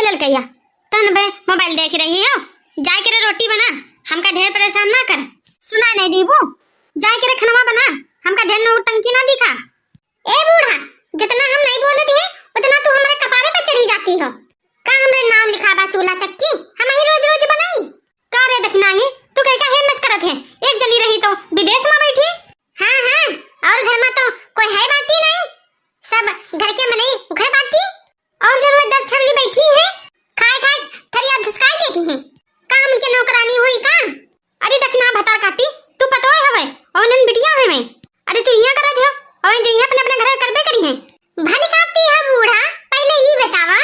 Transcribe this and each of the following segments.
ललकैया तन बे मोबाइल देख रही हो, जाय के रोटी बना, हमका ढेर परेशान ना कर। सुना नहीं दीबू, जाय के खाना बना, हमका ढेर नौटंकी ना दिखा। ए बूढ़ा, जितना हम नहीं बोले थे उतना तू हमारे कपारे पे चढ़ी जाती हो। का हमरे नाम लिखा बा चूल्हा चक्की, हम ही रोज रोज बनाई। का रे दखना ही तू कह का हेमस करत है, एक जनी रही तो विदेश में बैठी। हां हां, और घर में तो कोई है बाटी नहीं, सब घर के मने उखड़ बाटी, और जो 10 थरली बैठी है खाए खाए थरिया घुसकाई देती है। काम के नौकरानी हुई का? अरे दखना भतार काटी, तू पतोय हवे और नन बिटिया है मैं। अरे तू यहां करत है और जे यहां अपने घर करबे करी है। भली खाती है बूढ़ा, पहले ई बतावा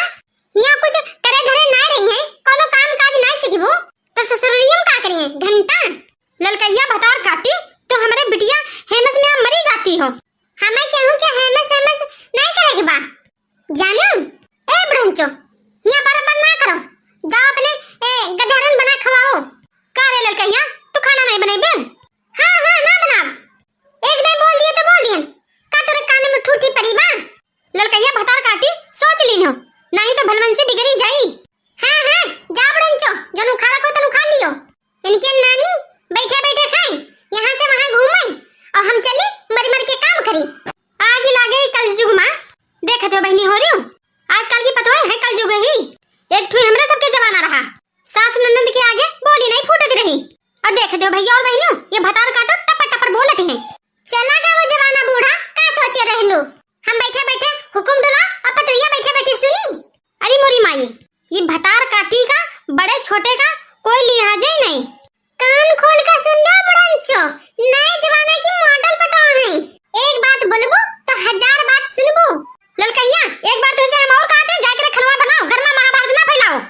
यहां कुछ करे धरे ना रही है, कोनो काम काज ना सिखबो तो ससुरियम का करिए घंटा। ललकैया भतार काटी, तो हमारे बिटिया हेमस में मरी जाती हो। हमें कहूं कि हेमस नहीं करेगी बा जानू। ए ब्रंचो, यहां बराबर ना करो, जाओ अपने गधारन बना खवाओ। का रे ललकैया, तू खाना नहीं बनेबे? हां हां ना बनाब, एक नहीं बोल दिए तो बोल दिए, का तोरे कान में ठूठी पड़ी बा? ललकैया भतार काटी, सोच लीनो, नहीं तो भलवन से बिगड़ी जाई। हां हां, जा ब्रंचो, जनु खा रखो तनु खा लियो, इनके नानी बैठे बैठे खाए, यहां से वहां घूमे और हम चले मर मर के काम करी। आगे लागे कल युग में देखत हो बहनी हो रही, आजकल की पतो है कल युग ही एक ठुई हमरा सबके जमाना रहा, सास ननद के आगे बोली नहीं फूटती रही। और देखते हो भैया और बहनों, ये भतार काटो टपर टपर बोलते हैं। चला का वो जमाना बूढ़ा, का सोचे रह लो, हम बैठे बैठे हुकुम डला और पतरिया बैठे बैठे सुनी। अरे मोरी माई, ये भतार काटी का बड़े छोटे का कोई लिहाज ही नहीं। कान खोल कर सुन लो बड़ंचो, नए जमाने की मॉडल पटाओ है, एक बात बोलबो तो 1000 बात सुनबो। ललकैया, एक बार तुझसे हम और कहते हैं, जाकर खाना बनाओ, घर में महाभारत ना फैलाओ।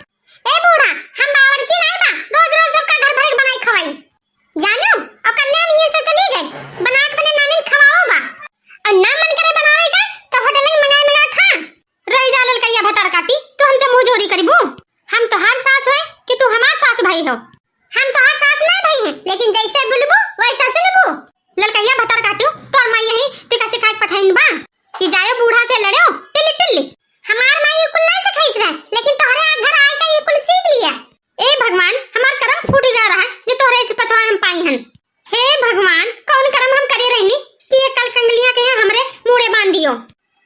ए बूढ़ा, हम बावर्ची नहीं बा, रोज रोज सबका घर भर बनाई खवाई जानू, और कल्याण ये से चली जाए, बना के अपने नानी खवाओ बा, और ना मन करे बनावे का तो होटल में मंगा खा। रह जा ललकैया भतार काटी, तू हमसे मुंह जोड़ी करीबू, हम तो हर सास होए कि तू हमार सास भाई हो। हम तो हर सास नहीं भाई हैं, लेकिन जैसे बोलबो वैसा सुनबो। ललकैया भतार काटू, तोर माई यही टिका सिखाई पठाइन बा कि जायो बूढ़ा से लड़ो टिल्ली टिल्ली। हमार माई कुल नहीं सिखाई रहा, लेकिन तोहरे घर आए का ये कुल सीख लिया। ए भगवान, हमार कर्म फूट जा रहा है जो तोहरे से पतवा हम पाई हन। हे भगवान, कौन कर्म हम करे रहनी कि ये कल कंगलियां के हमरे मुड़े बांध दियो।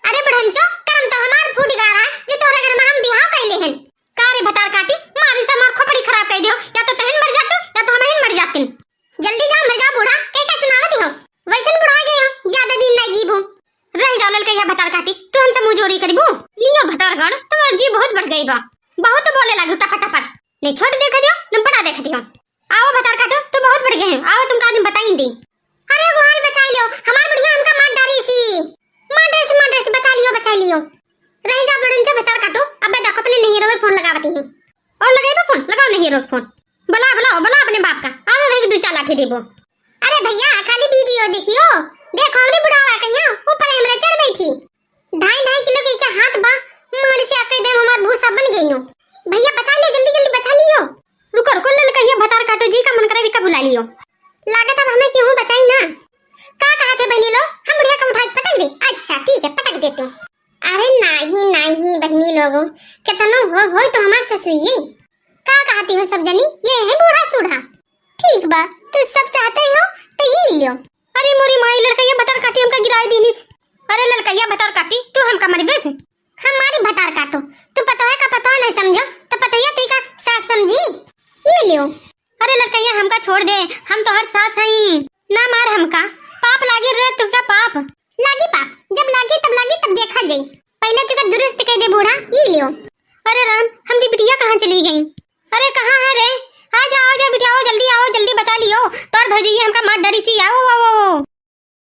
अरे बढ़ंचो, कर्म तो हमार फूट जा रहा है जो तोहरे घर में हम बियाह कैले हन। कारे भतार काटी, मारी से मार खोपड़ी खराब कर दियो, या तो तहन मर जातो या तो हम ही मर जातिन। जल्दी जा मर जा बूढ़ा, के का सुनावत हो, वैसन बुढ़ा गए हो, ज्यादा दिन नहीं जीबो। रह जा ललकैया भतार काटी, तू हमसे मुंह जोड़ी करीबू। लियो भतारगढ़, तुम्हार जी बहुत बढ़ गई बा, बहुत बोले लागू टपा टपा, नहीं छोट देख दियो न बड़ा देख दियो। आओ भतार काटो, तू बहुत बढ़ गए हैं, आओ तुमका आदमी बताई दी। अरे वो हाल बचा लियो, हमार बुढ़िया हमका मार डाली सी, मार से बचा लियो। रह जा बड़ंचो भतार काटो, अबे देखो अपने नहीं रोवे फोन लगावती है, और लगाइबो फोन, लगाओ नहीं रोक फोन, बुला अपने बाप का, आओ भाई दो चार लाठी देबो। अरे भैया खाली वीडियो देखियो, देखो हमरे बुढ़ावा कहिया ऊपर हमरा चढ़ बैठी, 2.5 किलो के हाथ बा, मार से आके दे हमार भूसा बन गई नो। भैया बचा लियो, जल्दी बचा लियो। रुको ललकैया भतार काटो जी का मन करे भी का बुला लियो। लागत अब हमें क्यों बचाई ना, का कहा थे बहनी लोग, हम बुढ़िया को उठा के पटक दे। अच्छा ठीक है, पटक दे तू। अरे नहीं बहनी लोगों, कितना हो तो हमार ससुरी का कहती हो सब जनी, ये है बूढ़ा सूढ़ा। ठीक बा, तू सब चाहते हो तो ये लियो। अरे मोरी माई, ललकैया भतार काटी हमका गिराई दीनिस। अरे ललकैया भतार काटी, तू हमका मरी बेस, हमारी भतार काटो, तू पता है का पता नहीं समझो तो पतैया ती का सास समझी, ये लियो। अरे ललकैया हमका छोड़ दे, हम तो हर सास हई, ना मार हमका, पाप लागी रे तू का पाप लागी, पाप जब लागी तब देखा जाई, पहले तू का दुरुस्त कह दे बूढ़ा, ये लियो। अरे राम, हमारी बिटिया कहाँ चली गई? अरे कहाँ है रे, आ जा बिटिया, आओ जल्दी बचा लियो, तोर भजी हमका मार डरी सी, आओ।